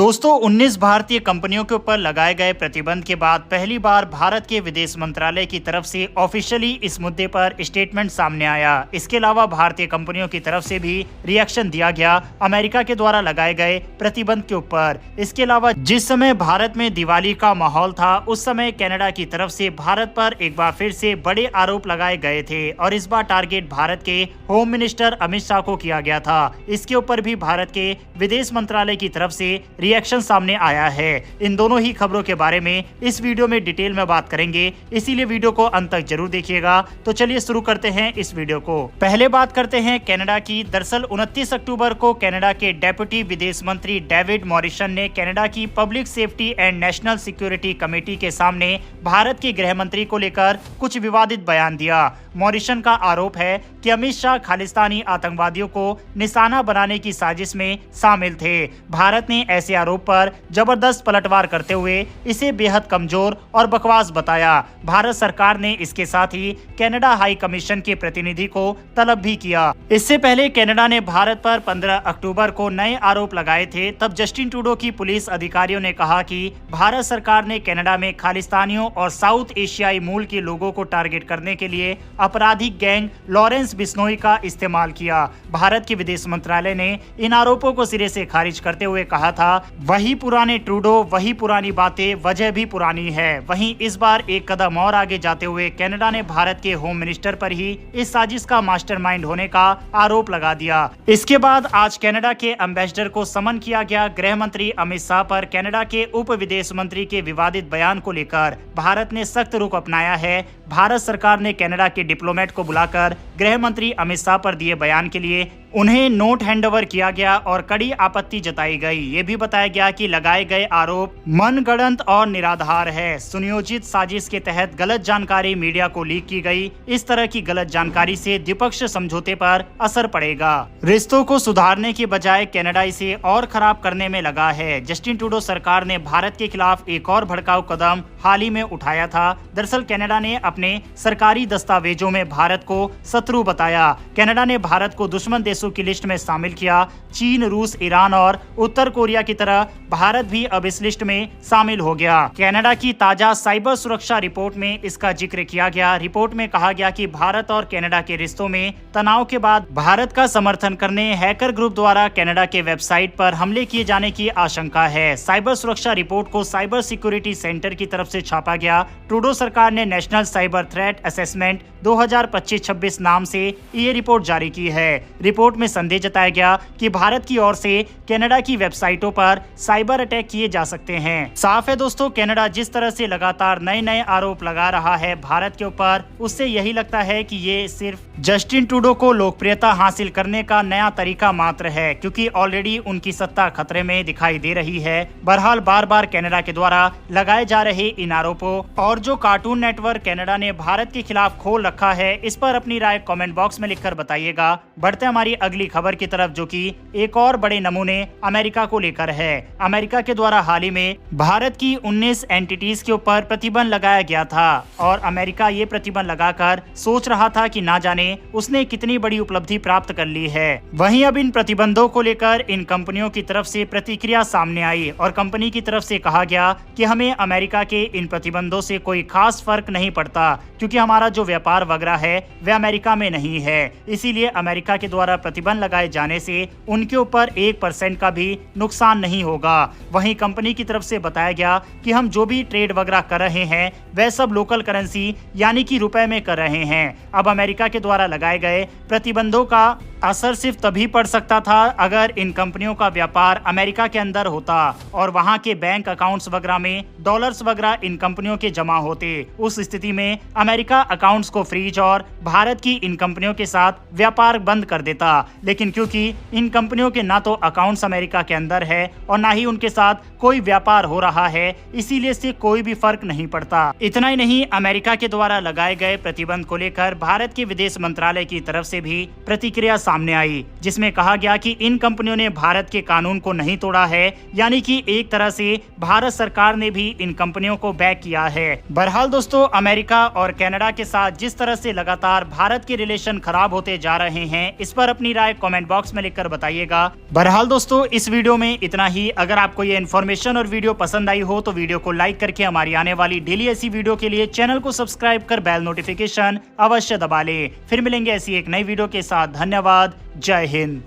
दोस्तों 19 भारतीय कंपनियों के ऊपर लगाए गए प्रतिबंध के बाद पहली बार भारत के विदेश मंत्रालय की तरफ से ऑफिशियली इस मुद्दे पर स्टेटमेंट सामने आया। इसके अलावा भारतीय कंपनियों की तरफ से भी रिएक्शन दिया गया अमेरिका के द्वारा लगाए गए प्रतिबंध के ऊपर। इसके अलावा जिस समय भारत में दिवाली का माहौल था उस समय कनाडा की तरफ से भारत पर एक बार फिर से बड़े आरोप लगाए गए थे और इस बार टारगेट भारत के होम मिनिस्टर अमित शाह को किया गया था। इसके ऊपर भी भारत के विदेश मंत्रालय की तरफ से रिएक्शन सामने आया है। इन दोनों ही खबरों के बारे में इस वीडियो में डिटेल में बात करेंगे, इसीलिए वीडियो को अंत तक जरूर देखिएगा। तो चलिए शुरू करते हैं इस वीडियो को। पहले बात करते हैं कनाडा की। दरअसल 29 अक्टूबर को कनाडा के डेप्यूटी विदेश मंत्री डेविड मॉरिसन ने कनाडा की public safety and national security committee के सामने भारत के गृह मंत्री को लेकर कुछ विवादित बयान दिया। मॉरिसन का आरोप है कि अमित शाह खालिस्तानी आतंकवादियों को निशाना बनाने की साजिश में शामिल थे। भारत ने ऐसे आरोप पर जबरदस्त पलटवार करते हुए इसे बेहद कमजोर और बकवास बताया। भारत सरकार ने इसके साथ ही कनाडा हाई कमीशन के प्रतिनिधि को तलब भी किया। इससे पहले कनाडा ने भारत पर 15 अक्टूबर को नए आरोप लगाए थे। तब जस्टिन ट्रूडो की पुलिस अधिकारियों ने कहा कि भारत सरकार ने कनाडा में खालिस्तानियों और साउथ एशियाई मूल के लोगों को टारगेट करने के लिए आपराधिक गैंग लॉरेंस बिश्नोई का इस्तेमाल किया। भारत के विदेश मंत्रालय ने इन आरोपों को सिरे से खारिज करते हुए कहा था, वही पुराने ट्रूडो, वही पुरानी बातें, वजह भी पुरानी है। वहीं इस बार एक कदम और आगे जाते हुए कनाडा ने भारत के होम मिनिस्टर पर ही इस साजिश का मास्टरमाइंड होने का आरोप लगा दिया। इसके बाद आज कनाडा के एम्बेसडर को समन किया गया। गृह मंत्री अमित शाह पर कनाडा के उप विदेश मंत्री के विवादित बयान को लेकर भारत ने सख्त रुख अपनाया है। भारत सरकार ने कनाडा के डिप्लोमेट को बुलाकर गृह मंत्री अमित शाह पर दिए बयान के लिए उन्हें नोट हैंडओवर किया गया और कड़ी आपत्ति जताई गई। ये भी बताया गया कि लगाए गए आरोप मनगढ़ंत और निराधार है। सुनियोजित साजिश के तहत गलत जानकारी मीडिया को लीक की गई। इस तरह की गलत जानकारी से द्विपक्षीय समझौते पर असर पड़ेगा। रिश्तों को सुधारने के बजाय कनाडा इसे और खराब करने में लगा है। जस्टिन ट्रूडो सरकार ने भारत के खिलाफ एक और भड़काऊ कदम हाल ही में उठाया था। दरअसल कनाडा ने अपने सरकारी दस्तावेजों में भारत को शत्रु बताया। कनाडा ने भारत को दुश्मन देशों की लिस्ट में शामिल किया। चीन, रूस, ईरान और उत्तर कोरिया की तरह भारत भी अब इस लिस्ट में शामिल हो गया। कनाडा की ताजा साइबर सुरक्षा रिपोर्ट में इसका जिक्र किया गया। रिपोर्ट में कहा गया कि भारत और कनाडा के रिश्तों में तनाव के बाद भारत का समर्थन करने हैकर ग्रुप द्वारा कनाडा के वेबसाइट पर हमले किए जाने की आशंका है। साइबर सुरक्षा रिपोर्ट को साइबर सिक्योरिटी सेंटर की तरफ से छापा गया। ट्रूडो सरकार ने नेशनल साइबर थ्रेट असेसमेंट 2025-26 नाम से ये रिपोर्ट जारी की है। रिपोर्ट में संदेह जताया गया कि भारत की ओर से कनाडा की वेबसाइटों पर साइबर अटैक किए जा सकते हैं। साफ है दोस्तों, कनाडा जिस तरह से लगातार नए नए आरोप लगा रहा है भारत के ऊपर, उससे यही लगता है कि ये सिर्फ जस्टिन ट्रूडो को लोकप्रियता हासिल करने का नया तरीका मात्र है, क्योंकि ऑलरेडी उनकी सत्ता खतरे में दिखाई दे रही है। बहरहाल बार बार कनाडा के द्वारा लगाए जा रहे इन आरोपों और जो कार्टून नेटवर्क कनाडा ने भारत के खिलाफ खोल रखा है, इस पर अपनी राय कमेंट बॉक्स में लिखकर बताइएगा। बढ़ते हमारी अगली खबर की तरफ, जो कि एक और बड़े नमूने अमेरिका को लेकर है। अमेरिका के द्वारा हाल ही में भारत की 19 एंटिटीज के ऊपर प्रतिबंध लगाया गया था और अमेरिका ये प्रतिबंध लगाकर सोच रहा था कि ना जाने उसने कितनी बड़ी उपलब्धि प्राप्त कर ली है। वहीं अब इन प्रतिबंधों को लेकर इन कंपनियों की तरफ से प्रतिक्रिया सामने आई और कंपनी की तरफ से कहा गया कि हमें अमेरिका के इन प्रतिबंधों से कोई खास फर्क नहीं पड़ता, क्योंकि हमारा जो व्यापार वगैरह है वह अमेरिका में नहीं है। इसीलिए अमेरिका के द्वारा प्रतिबंध लगाए जाने से उनके ऊपर 1% का भी नुकसान नहीं होगा। वहीं कंपनी की तरफ से बताया गया कि हम जो भी ट्रेड वगैरह कर रहे हैं वह सब लोकल करेंसी यानी कि रुपए में कर रहे हैं। अब अमेरिका के द्वारा लगाए गए प्रतिबंधों का असर सिर्फ तभी पड़ सकता था अगर इन कंपनियों का व्यापार अमेरिका के अंदर होता और वहां के बैंक अकाउंट्स वगैरह में डॉलर्स वगैरह इन कंपनियों के जमा होते। उस स्थिति में अमेरिका अकाउंट्स को फ्रीज और भारत की इन कंपनियों के साथ व्यापार बंद कर देता। लेकिन क्योंकि इन कंपनियों के ना तो अकाउंट्स अमेरिका के अंदर है और ना ही उनके साथ कोई व्यापार हो रहा है, इसीलिए इससे कोई भी फर्क नहीं पड़ता। इतना ही नहीं, अमेरिका के द्वारा लगाए गए प्रतिबंध को लेकर भारत के विदेश मंत्रालय की तरफ से भी प्रतिक्रिया सामने आई, जिसमें कहा गया कि इन कंपनियों ने भारत के कानून को नहीं तोड़ा है, यानी कि एक तरह से भारत सरकार ने भी इन कंपनियों को बैक किया है। बहरहाल दोस्तों, अमेरिका अमेरिका और कनाडा के साथ जिस तरह से लगातार भारत के रिलेशन खराब होते जा रहे हैं, इस पर अपनी राय कमेंट बॉक्स में लिखकर बताइएगा। बहरहाल दोस्तों, इस वीडियो में इतना ही। अगर आपको ये इन्फॉर्मेशन और वीडियो पसंद आई हो तो वीडियो को लाइक करके हमारी आने वाली डेली ऐसी वीडियो के लिए चैनल को सब्सक्राइब कर बेल नोटिफिकेशन अवश्य दबा ले। फिर मिलेंगे ऐसी एक नई वीडियो के साथ। धन्यवाद। जय हिंद।